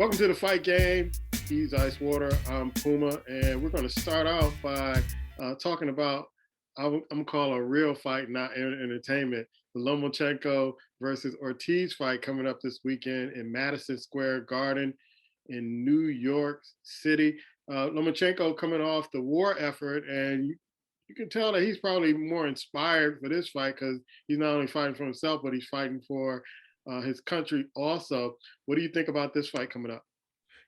Welcome to the fight game. He's Icewater, I'm Puma, and we're going to start off by talking about, I'm going to call a real fight, not entertainment, the Lomachenko versus Ortiz fight coming up this weekend in Madison Square Garden in New York City. Lomachenko coming off the war effort, and you can tell that he's probably more inspired for this fight because he's not only fighting for himself, but he's fighting for his country also. What do you think about this fight coming up?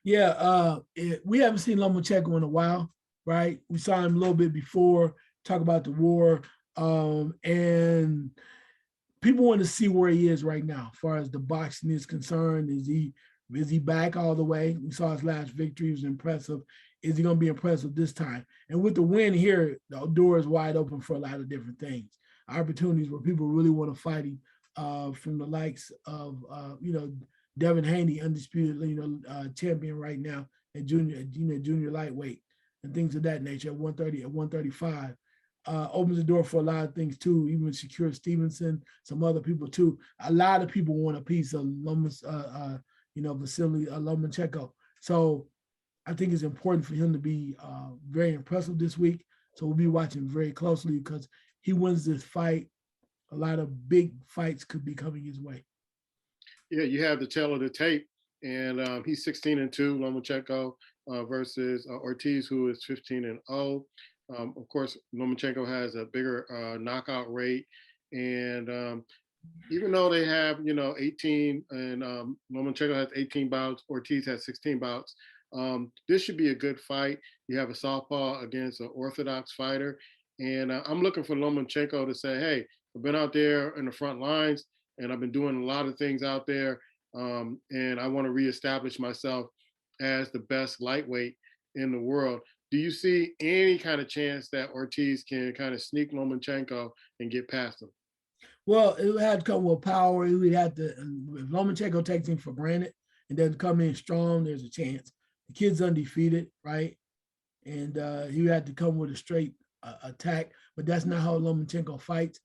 Yeah, we haven't seen Lomachenko in a while, right? We saw him a little bit before, talk about the war, and people want to see where he is right now, as far as the boxing is concerned. Is he back all the way? We saw his last victory; was impressive. Is he going to be impressive this time? And with the win here, the door is wide open for a lot of different things, opportunities where people really want to fight him, from the likes of Devin Haney, undisputed champion right now at junior lightweight and things of that nature at 130, at 135. Opens the door for a lot of things too, even Shakur Stevenson, some other people too. A lot of people want a piece of Vasily Lomachenko. So I think it's important for him to be very impressive this week. So we'll be watching very closely because he wins this fight. A lot of big fights could be coming his way. Yeah, you have the tail of the tape, and he's 16-2, Lomachenko versus Ortiz, who is 15-0. Of course, Lomachenko has a bigger knockout rate, and even though they have 18, and Lomachenko has 18 bouts, Ortiz has 16 bouts. This should be a good fight. You have a southpaw against an orthodox fighter, and I'm looking for Lomachenko to say, "Hey, I've been out there in the front lines, and I've been doing a lot of things out there, and I want to reestablish myself as the best lightweight in the world." Do you see any kind of chance that Ortiz can kind of sneak Lomachenko and get past him? Well, it would have to come with power. He would have to, if Lomachenko takes him for granted and doesn't come in strong, there's a chance. The kid's undefeated, right? And he would have to come with a straight attack, but that's not how Lomachenko fights.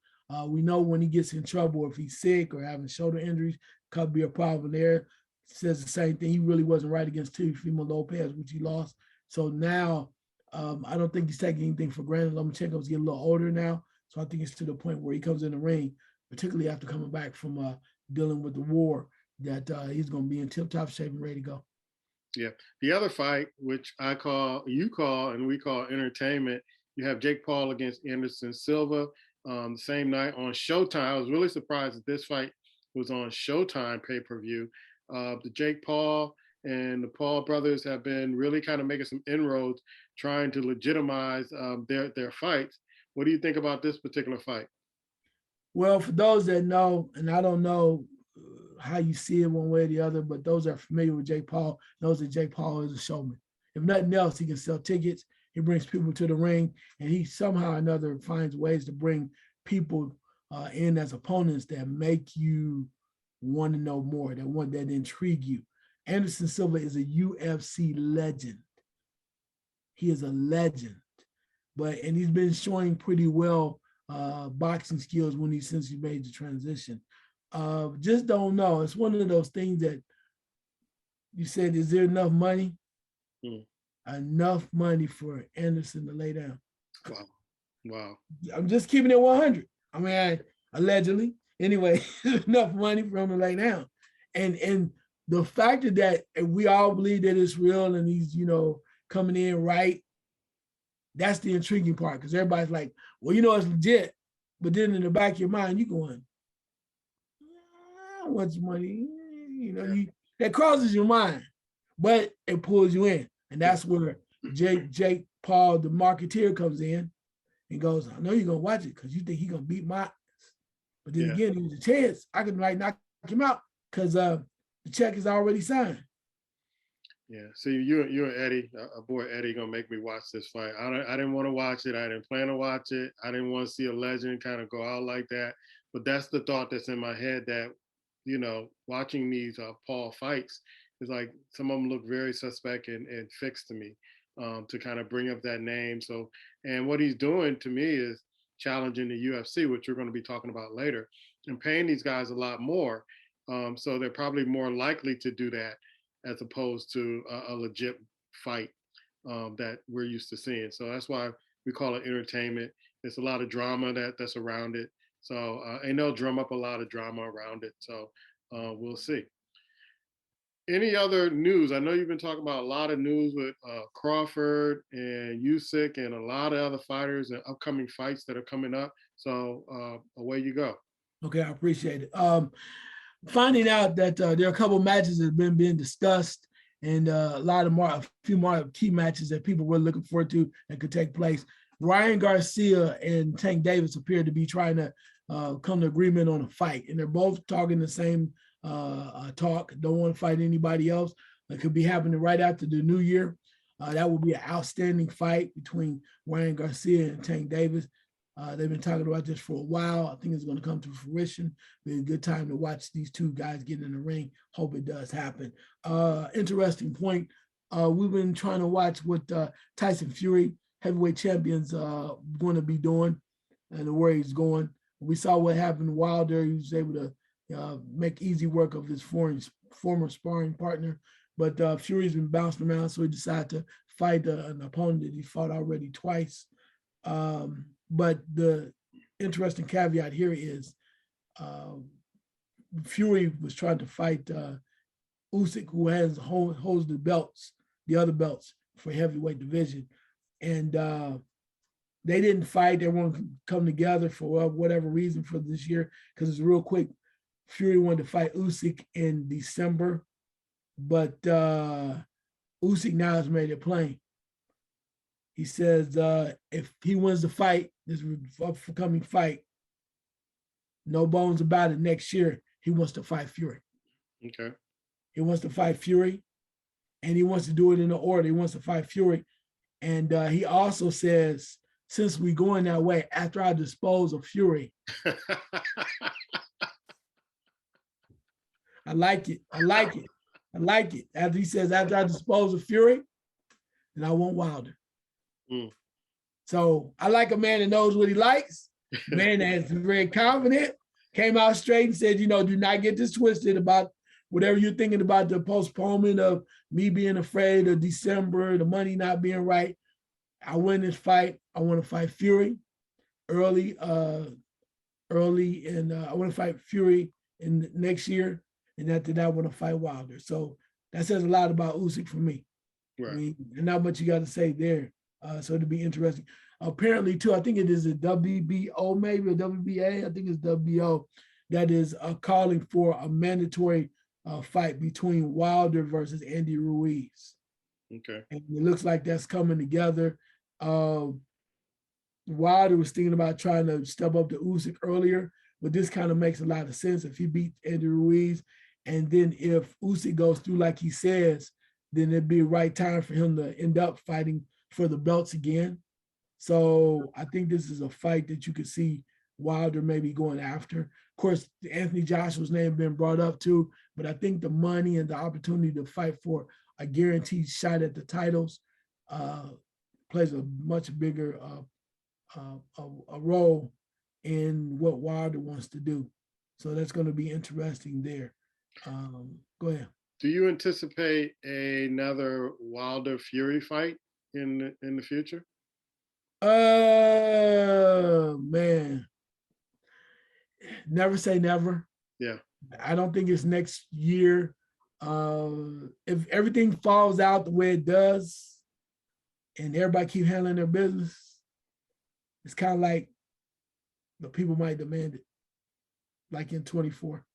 We know when he gets in trouble, if he's sick or having shoulder injuries, could be a problem there. Says the same thing. He really wasn't right against Teofimo Lopez, which he lost. So now I don't think he's taking anything for granted. Lomachenko's getting a little older now. So I think it's to the point where he comes in the ring, particularly after coming back from dealing with the war, that he's going to be in tip-top shape and ready to go. Yeah. The other fight, which you call, and we call entertainment, you have Jake Paul against Anderson Silva the same night on Showtime. I was really surprised that this fight was on Showtime pay-per-view. The Jake Paul and the Paul brothers have been really kind of making some inroads trying to legitimize their fights. What do you think about this particular fight? Well, for those that know, and I don't know how you see it one way or the other, but those that are familiar with Jake Paul knows that Jake Paul is a showman. If nothing else, he can sell tickets. He brings people to the ring, and he somehow or another finds ways to bring people in as opponents that make you want to know more, that intrigue you. Anderson Silva is a UFC legend. He is a legend, and he's been showing pretty well boxing skills since he made the transition. Just don't know. It's one of those things that you said, is there enough money? Enough money for Anderson to lay down. Wow. Wow. I'm just keeping it 100. I mean, allegedly. Anyway, enough money for him to lay down. And the fact that we all believe that it's real and he's, coming in right, that's the intriguing part, because everybody's like, well, it's legit. But then in the back of your mind, you're going, how much money? That crosses your mind, but it pulls you in. And that's where Jake Paul, the marketeer, comes in and goes, I know you're going to watch it because you think he's going to beat my ass. But then again, there's a chance I can knock him out because the check is already signed. Yeah, see, you and Eddie, our boy Eddie, gonna make me watch this fight. I didn't want to watch it. I didn't plan to watch it. I didn't want to see a legend kind of go out like that. But that's the thought that's in my head, that watching these Paul fights is like some of them look very suspect and fixed to me, to kind of bring up that name. So, and what he's doing to me is challenging the UFC, which we're going to be talking about later, and paying these guys a lot more. So they're probably more likely to do that. as opposed to a legit fight that we're used to seeing. So that's why we call it entertainment. There's a lot of drama that's around it. So and they'll drum up a lot of drama around it. So we'll see. Any other news? I know you've been talking about a lot of news with Crawford and Usyk and a lot of other fighters and upcoming fights that are coming up. So away you go. Okay, I appreciate it. Finding out that there are a couple of matches that have been being discussed, and a few more key matches that people were looking forward to that could take place. Ryan Garcia and Tank Davis appear to be trying to come to agreement on a fight, and they're both talking the same talk. Don't want to fight anybody else. That could be happening right after the new year. That would be an outstanding fight between Ryan Garcia and Tank Davis. They've been talking about this for a while. I think it's going to come to fruition. Be a good time to watch these two guys get in the ring. Hope it does happen. Interesting point. We've been trying to watch what Tyson Fury, heavyweight champions, going to be doing and where he's going. We saw what happened to Wilder. He was able to make easy work of his former sparring partner. But Fury's been bouncing around, so he decided to fight an opponent that he fought already twice. But the interesting caveat here is Fury was trying to fight Usyk, who holds the other belts for heavyweight division, and they didn't fight. They won't come together for whatever reason for this year because it's real quick. Fury wanted to fight Usyk in December, but Usyk now has made it plain. He says if he wins the fight, this upcoming fight, no bones about it, next year, he wants to fight Fury. Okay. He wants to fight Fury, and he wants to do it in the order. He wants to fight Fury. And he also says, since we going that way, after I dispose of Fury, I like it. I like it. I like it. After he says, after I dispose of Fury, then I want Wilder. Mm. So I like a man that knows what he likes, man that's very confident, came out straight and said, do not get this twisted about whatever you're thinking about the postponement of me being afraid of December, the money not being right. I win this fight. I want to fight Fury early, and I want to fight Fury in next year. And after that, I want to fight Wilder. So that says a lot about Usyk for me. Right. I mean, and not much you got to say there. So it'll be interesting. Apparently, too, I think it is a WBO, maybe, or WBA. I think it's WBO that is calling for a mandatory fight between Wilder versus Andy Ruiz. Okay. And it looks like that's coming together. Wilder was thinking about trying to step up to Usyk earlier, but this kind of makes a lot of sense if he beats Andy Ruiz. And then if Usyk goes through like he says, then it'd be the right time for him to end up fighting for the belts again. So I think this is a fight that you could see Wilder maybe going after. Of course, Anthony Joshua's name been brought up too, but I think the money and the opportunity to fight for a guaranteed shot at the titles plays a much bigger a role in what Wilder wants to do. So that's going to be interesting there. Go ahead. Do you anticipate another Wilder Fury fight in the future? Man, never say never. Yeah. I don't think it's next year. If everything falls out the way it does and everybody keep handling their business, it's kind of like the people might demand it, like in 24.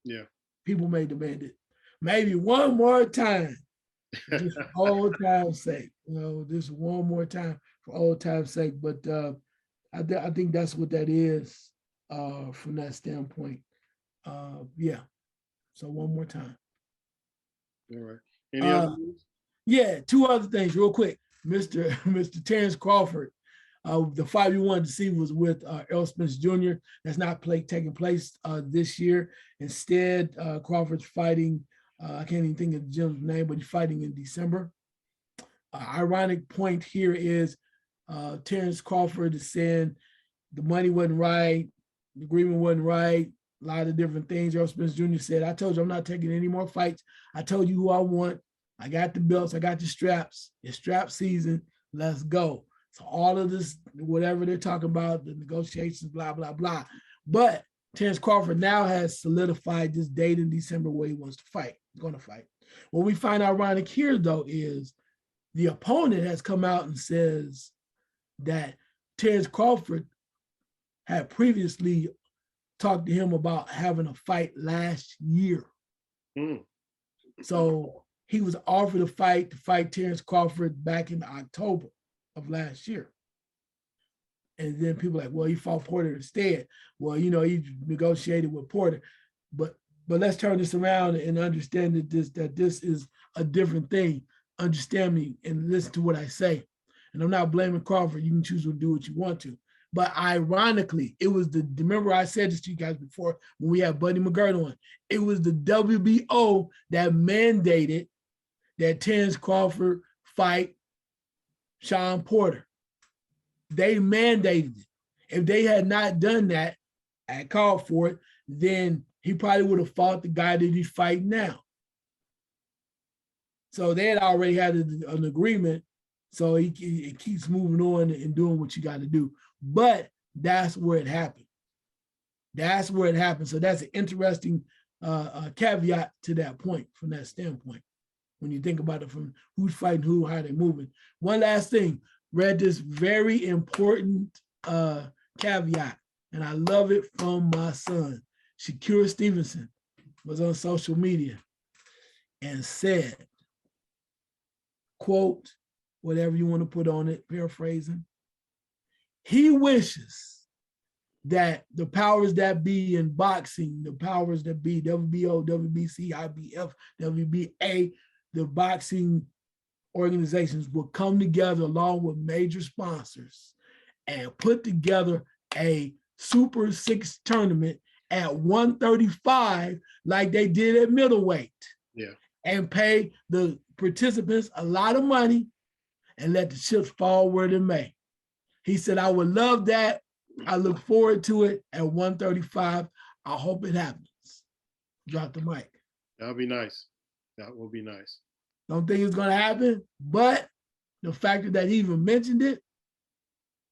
Yeah. People may demand it. Maybe one more time, just for old time's sake. Just one more time for old time's sake. But I think that's what that is from that standpoint. Yeah. So one more time. All right. Any other news? Yeah, two other things real quick. Mr. Terrence Crawford. The fight we wanted to see was with Errol Spence Jr. That's not taking place this year. Instead, Crawford's fighting, I can't even think of the gentleman's name, but he's fighting in December. Ironic point here is Terrence Crawford is saying the money wasn't right, the agreement wasn't right, a lot of different things. Earl Spence Jr. said, I told you I'm not taking any more fights. I told you who I want. I got the belts. I got the straps. It's strap season. Let's go. So all of this, whatever they're talking about, the negotiations, blah, blah, blah. But Terrence Crawford now has solidified this date in December where he wants to fight. He's going to fight. What we find ironic here, though, is the opponent has come out and says that Terrence Crawford had previously talked to him about having a fight last year. So he was offered a fight to fight Terrence Crawford back in October of last year. And then people are like, well, he fought Porter instead. Well, you know, he negotiated with Porter. But let's turn this around and understand that this is a different thing. Understand me and listen to what I say. And I'm not blaming Crawford. You can choose to do what you want to. But ironically, it was remember I said this to you guys before when we had Buddy McGirt on. It was the WBO that mandated that Terrence Crawford fight Sean Porter. They mandated it. If they had not done that, I called for it, then he probably would have fought the guy that he's fighting now. So they had already had an agreement. So it keeps moving on and doing what you got to do. But that's where it happened. That's where it happened. So that's an interesting caveat to that point from that standpoint. When you think about it from who's fighting who, how they're moving. One last thing, read this very important caveat, and I love it from my son. Shakur Stevenson was on social media and said, quote, whatever you want to put on it, paraphrasing, he wishes that the powers that be in boxing, the powers that be, WBO, WBC, IBF, WBA, the boxing organizations will come together along with major sponsors and put together a Super 6 tournament at 135 like they did at middleweight. Yeah. And pay the participants a lot of money and let the chips fall where they may. He said, I would love that. I look forward to it at 135. I hope it happens. Drop the mic. That'll be nice. That will be nice. Don't think it's going to happen, but the fact that he even mentioned it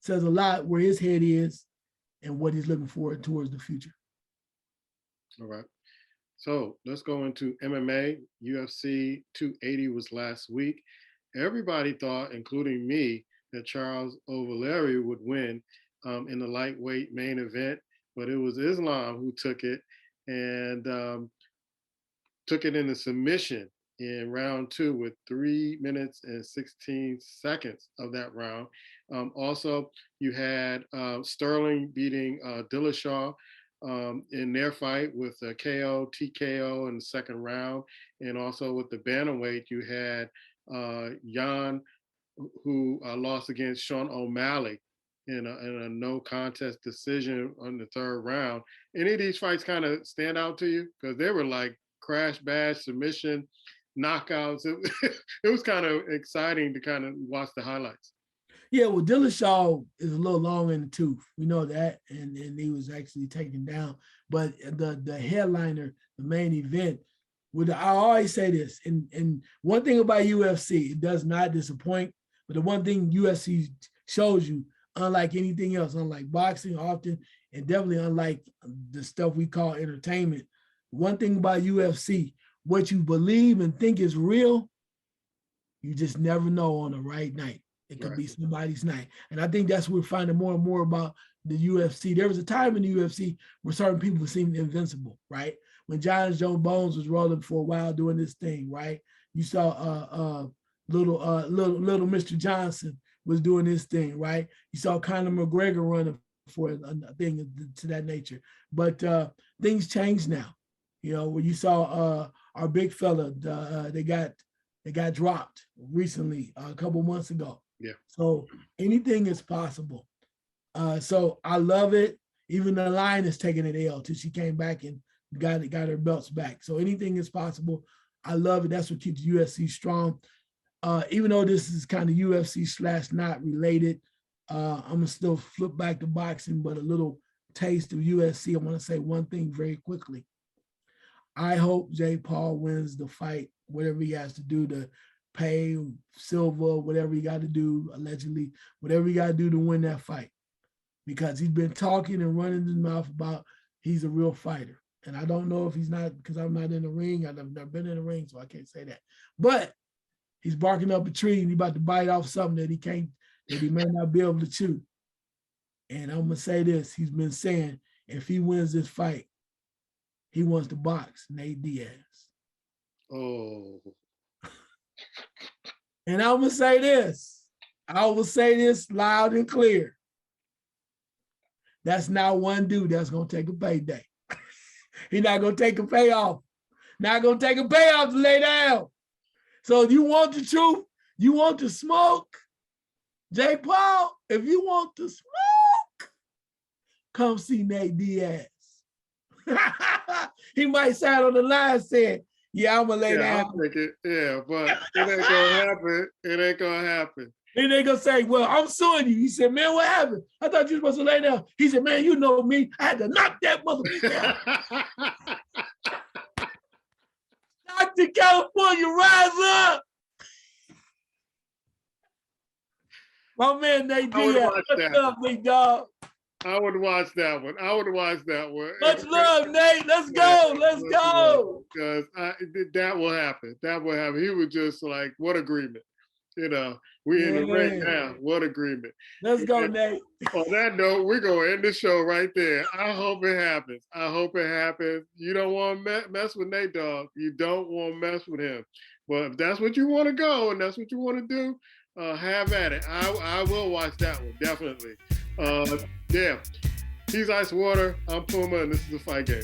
says a lot where his head is and what he's looking forward towards the future. All right. So let's go into MMA. UFC 280 was last week. Everybody thought, including me, that Charles O'Leary would win in the lightweight main event, but it was Islam who took it and took it in a submission in round 2 with 3 minutes and 16 seconds of that round. Also, you had Sterling beating Dillashaw in their fight with a KO, TKO in the second round. And also with the bantamweight, you had Jan, who lost against Sean O'Malley in a no contest decision on the third round. Any of these fights kind of stand out to you? Because they were like crash, bash, submission, knockouts. It was kind of exciting to kind of watch the highlights. Yeah, well, Dillashaw is a little long in the tooth. We know that, and he was actually taken down. But the headliner, the main event, I always say this, and one thing about UFC, it does not disappoint. But the one thing UFC shows you, unlike anything else, unlike boxing often, and definitely unlike the stuff we call entertainment, one thing about UFC, what you believe and think is real, you just never know on the right night. It could be somebody's night. And I think that's what we're finding more and more about the UFC. There was a time in the UFC where certain people seemed invincible, right? When John Joe Bones was rolling for a while doing this thing, right? You saw little Mr. Johnson was doing this thing, right? You saw Conor McGregor running for a thing to that nature. But things change now. You know, when you saw our big fella, they got dropped recently, a couple months ago. Yeah. So anything is possible. So I love it. Even the Lion is taking an L till she came back and got her belts back. So anything is possible. I love it. That's what keeps UFC strong. Even though this is kind of UFC / not related, I'm gonna still flip back to boxing, but a little taste of USC, I want to say one thing very quickly. I hope Jake Paul wins the fight, whatever he has to do to pay Silva, whatever he got to do, allegedly, whatever he got to do to win that fight. Because he's been talking and running his mouth about he's a real fighter. And I don't know if he's not, because I'm not in the ring. I've never been in the ring, so I can't say that. But he's barking up a tree and he's about to bite off something that he may not be able to chew. And I'm going to say this, he's been saying if he wins this fight, he wants to box Nate Diaz. Oh. And I'm going to say this. I will say this loud and clear. That's not one dude that's going to take a payday. He's not going to take a payoff. Not going to take a payoff to lay down. So if you want the truth, you want to smoke, Jake Paul, if you want to smoke, come see Nate Diaz. He might sat on the line saying, yeah, I'm going to lay down. I'll take it. Yeah, but it ain't going to happen. It ain't going to happen. Then they gonna say, well, I'm suing you. He said, man, what happened? I thought you were supposed to lay down. He said, man, you know me. I had to knock that motherfucker out. Dr. California, rise up. My man, Nate Diaz. What's up, big dog? I would watch that one. I would watch that one. Much love, Nate. Let's go. Let's go. Because that will happen. That will happen. He was just like, what agreement? You know, we in the ring now. What agreement? Let's go, Nate. On that note, we're going to end the show right there. I hope it happens. I hope it happens. You don't want to mess with Nate, dog. You don't want to mess with him. But if that's what you want to go and that's what you want to do, have at it. I will watch that one, definitely. Yeah. He's Icewater. I'm Puma, and this is The Fight Game.